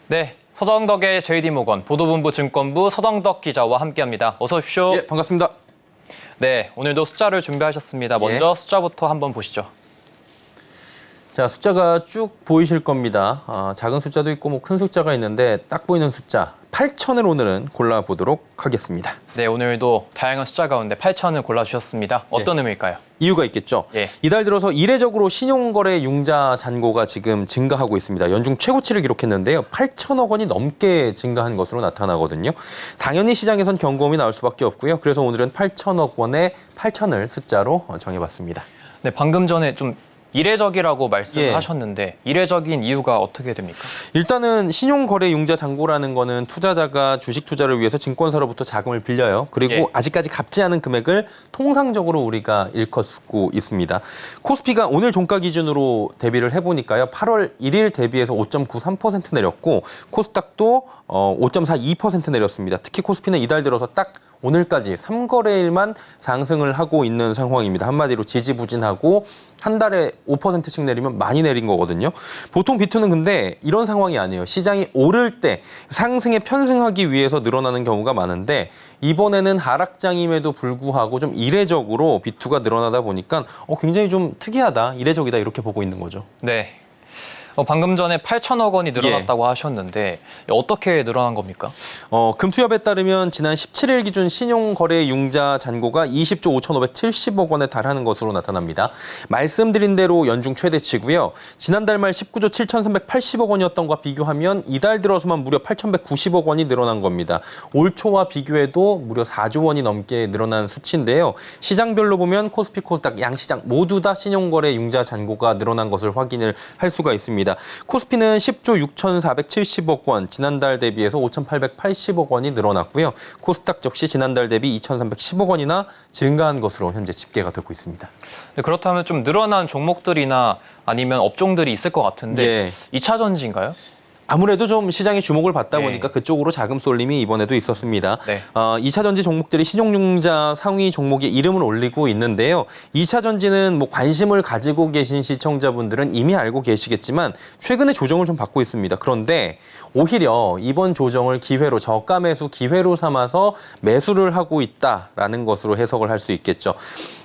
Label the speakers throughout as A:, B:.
A: 네, 서정덕의 JD모건 보도본부 증권부 서정덕 기자와 함께합니다. 어서 오십시오.
B: 예, 반갑습니다.
A: 네, 오늘도 숫자를 준비하셨습니다. 먼저 숫자부터 한번 보시죠.
B: 자, 숫자가 쭉 보이실 겁니다. 작은 숫자도 있고 뭐 큰 숫자가 있는데 딱 보이는 숫자 8,000을 오늘은 골라보도록 하겠습니다.
A: 네, 오늘도 다양한 숫자 가운데 8,000을 골라주셨습니다. 어떤 의미일까요?
B: 이유가 있겠죠.
A: 예.
B: 이달 들어서 이례적으로 신용거래 융자 잔고가 지금 증가하고 있습니다. 연중 최고치를 기록했는데요. 8천억 원이 넘게 증가한 것으로 나타나거든요. 당연히 시장에선 경고음이 나올 수밖에 없고요. 그래서 오늘은 8천억 원에 8천을 숫자로 정해봤습니다.
A: 네, 방금 전에 좀 이례적이라고 말씀을
B: 예.
A: 하셨는데 이례적인 이유가 어떻게 됩니까?
B: 일단은 신용거래 융자 잔고라는 거는 투자자가 주식 투자를 위해서 증권사로부터 자금을 빌려요. 그리고
A: 예.
B: 아직까지 갚지 않은 금액을 통상적으로 우리가 일컫고 있습니다. 코스피가 오늘 종가 기준으로 대비를 해보니까요. 8월 1일 대비해서 5.93% 내렸고 코스닥도 5.42% 내렸습니다. 특히 코스피는 이달 들어서 딱 오늘까지 3거래일만 상승을 하고 있는 상황입니다. 한마디로 지지부진하고 한 달에 5%씩 내리면 많이 내린 거거든요. 보통 비투는 근데 이런 상황이 아니에요. 시장이 오를 때 상승에 편승하기 위해서 늘어나는 경우가 많은데 이번에는 하락장임에도 불구하고 좀 이례적으로 비투가 늘어나다 보니까 굉장히 좀 특이하다, 이례적이다 이렇게 보고 있는 거죠.
A: 네. 방금 전에 8천억 원이 늘어났다고 하셨는데 어떻게 늘어난 겁니까?
B: 금투협에 따르면 지난 17일 기준 신용거래 융자 잔고가 20조 5,570억 원에 달하는 것으로 나타납니다. 말씀드린 대로 연중 최대치고요. 지난달 말 19조 7,380억 원이었던 것과 비교하면 이달 들어서만 무려 8,190억 원이 늘어난 겁니다. 올 초와 비교해도 무려 4조 원이 넘게 늘어난 수치인데요. 시장별로 보면 코스피, 코스닥, 양시장 모두 다 신용거래 융자 잔고가 늘어난 것을 확인을 할 수가 있습니다. 코스피는 10조 6,470억 원, 지난달 대비해서 5,880억 원이 늘어났고요. 코스닥 역시 지난달 대비 2,310억 원이나 증가한 것으로 현재 집계가 되고 있습니다.
A: 네, 그렇다면 좀 늘어난 종목들이나 아니면 업종들이 있을 것 같은데
B: 예.
A: 2차 전지인가요?
B: 아무래도 좀 시장이 주목을 받다
A: 네.
B: 보니까 그쪽으로 자금 쏠림이 이번에도 있었습니다.
A: 네.
B: 2차 전지 종목들이 신용융자 상위 종목에 이름을 올리고 있는데요. 2차 전지는 뭐 관심을 가지고 계신 시청자분들은 이미 알고 계시겠지만 최근에 조정을 좀 받고 있습니다. 그런데 오히려 이번 조정을 기회로 저가 매수 기회로 삼아서 매수를 하고 있다라는 것으로 해석을 할 수 있겠죠.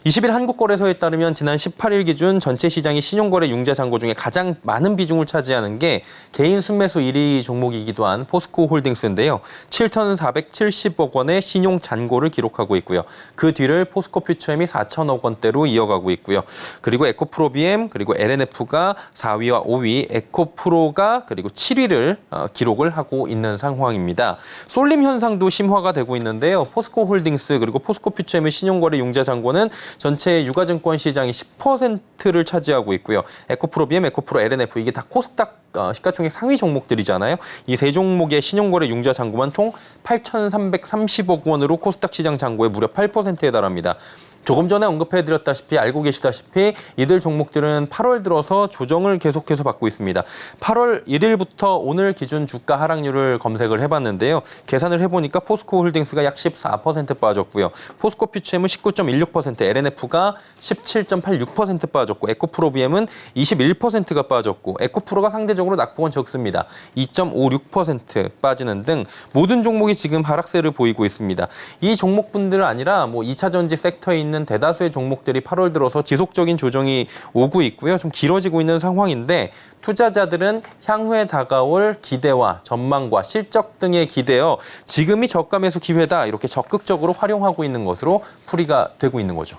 B: 20일 한국거래소에 따르면 지난 18일 기준 전체 시장의 신용거래 융자 잔고 중에 가장 많은 비중을 차지하는 게 개인 순매수 1위 종목이기도 한 포스코홀딩스인데요. 7,470억 원의 신용 잔고를 기록하고 있고요. 그 뒤를 포스코퓨처엠이 4천억 원대로 이어가고 있고요. 그리고 에코프로비엠 그리고 LNF가 4위와 5위, 에코프로가 그리고 7위를 기록을 하고 있는 상황입니다. 쏠림 현상도 심화가 되고 있는데요. 포스코홀딩스 그리고 포스코퓨처엠의 신용거래 융자 잔고는 전체 유가증권 시장의 10%를 차지하고 있고요. 에코프로비엠, 에코프로, LNF 이게 다 코스닥 시가총액 상위 종목들이잖아요. 이 세 종목의 신용거래 융자 잔고만 총 8,330억 원으로 코스닥 시장 잔고의 무려 8%에 달합니다. 조금 전에 언급해드렸다시피 알고 계시다시피 이들 종목들은 8월 들어서 조정을 계속해서 받고 있습니다. 8월 1일부터 오늘 기준 주가 하락률을 검색을 해봤는데요. 계산을 해보니까 포스코홀딩스가 약 14% 빠졌고요. 포스코퓨처엠은 19.16%, LNF가 17.86% 빠졌고 에코프로비엠은 21%가 빠졌고 에코프로가 상대적으로 낙폭은 적습니다. 2.56% 빠지는 등 모든 종목이 지금 하락세를 보이고 있습니다. 이 종목분들 아니라 뭐 2차 전지 섹터에 있는 대다수의 종목들이 8월 들어서 지속적인 조정이 오고 있고요. 좀 길어지고 있는 상황인데 투자자들은 향후에 다가올 기대와 전망과 실적 등에 기대어 지금이 저가 매수 기회다 이렇게 적극적으로 활용하고 있는 것으로 풀이가 되고 있는 거죠.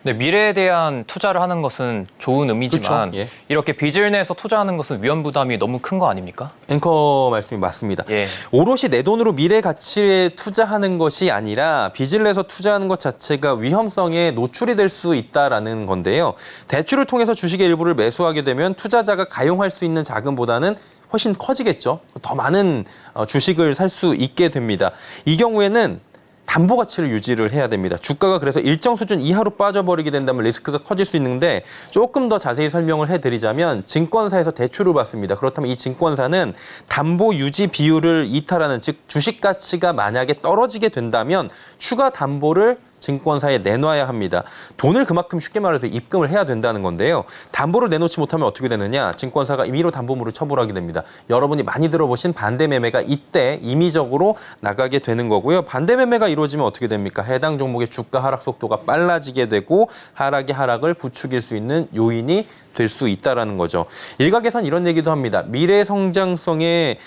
A: 네, 미래에 대한 투자를 하는 것은 좋은 의미지만
B: 그렇죠. 예.
A: 이렇게 빚을 내서 투자하는 것은 위험 부담이 너무 큰 거 아닙니까?
B: 앵커 말씀이 맞습니다.
A: 예.
B: 오롯이 내 돈으로 미래 가치에 투자하는 것이 아니라 빚을 내서 투자하는 것 자체가 위험성에 노출이 될 수 있다라는 건데요. 대출을 통해서 주식의 일부를 매수하게 되면 투자자가 가용할 수 있는 자금보다는 훨씬 커지겠죠. 더 많은 주식을 살 수 있게 됩니다. 이 경우에는 담보 가치를 유지를 해야 됩니다. 주가가 그래서 일정 수준 이하로 빠져버리게 된다면 리스크가 커질 수 있는데 조금 더 자세히 설명을 해드리자면 증권사에서 대출을 받습니다. 그렇다면 이 증권사는 담보 유지 비율을 이탈하는 즉 주식 가치가 만약에 떨어지게 된다면 추가 담보를 증권사에 내놔야 합니다. 돈을 그만큼 쉽게 말해서 입금을 해야 된다는 건데요. 담보를 내놓지 못하면 어떻게 되느냐? 증권사가 임의로 담보물을 처분하게 됩니다. 여러분이 많이 들어보신 반대 매매가 이때 임의적으로 나가게 되는 거고요. 반대 매매가 이루어지면 어떻게 됩니까? 해당 종목의 주가 하락 속도가 빨라지게 되고 하락의 하락을 부추길 수 있는 요인이 될 수 있다라는 거죠. 일각에선 이런 얘기도 합니다. 미래 성장성에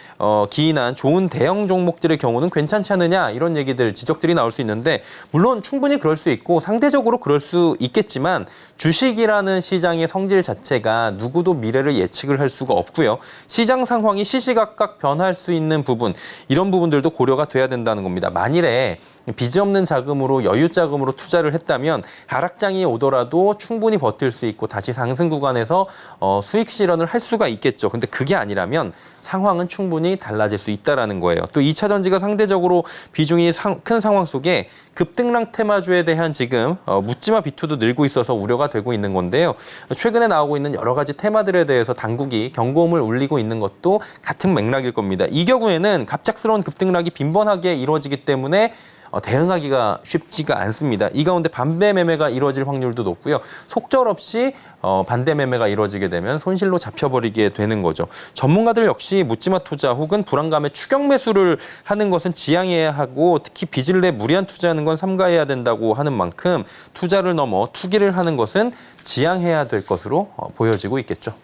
B: 기인한 좋은 대형 종목들의 경우는 괜찮지 않느냐 이런 얘기들 지적들이 나올 수 있는데 물론 충분히 그럴 수 있고 상대적으로 그럴 수 있겠지만 주식이라는 시장의 성질 자체가 누구도 미래를 예측을 할 수가 없고요. 시장 상황이 시시각각 변할 수 있는 부분 이런 부분들도 고려가 돼야 된다는 겁니다. 만일에 빚이 없는 자금으로 여유 자금으로 투자를 했다면 하락장이 오더라도 충분히 버틸 수 있고 다시 상승 구간에서 수익 실현을 할 수가 있겠죠. 근데 그게 아니라면 상황은 충분히 달라질 수 있다라는 거예요. 또 2차 전지가 상대적으로 비중이 큰 상황 속에 급등락 테마주에 대한 지금 묻지마 비투도 늘고 있어서 우려가 되고 있는 건데요. 최근에 나오고 있는 여러 가지 테마들에 대해서 당국이 경고음을 울리고 있는 것도 같은 맥락일 겁니다. 이 경우에는 갑작스러운 급등락이 빈번하게 이루어지기 때문에 대응하기가 쉽지가 않습니다. 이 가운데 반대 매매가 이루어질 확률도 높고요. 속절없이 반대 매매가 이루어지게 되면 손실로 잡혀버리게 되는 거죠. 전문가들 역시 묻지마 투자 혹은 불안감에 추격 매수를 하는 것은 지양해야 하고 특히 빚을 내 무리한 투자하는 건 삼가해야 된다고 하는 만큼 투자를 넘어 투기를 하는 것은 지양해야 될 것으로 보여지고 있겠죠.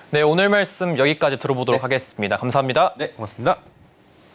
A: 네, 오늘 말씀 여기까지 들어보도록 하겠습니다. 감사합니다.
B: 네, 고맙습니다.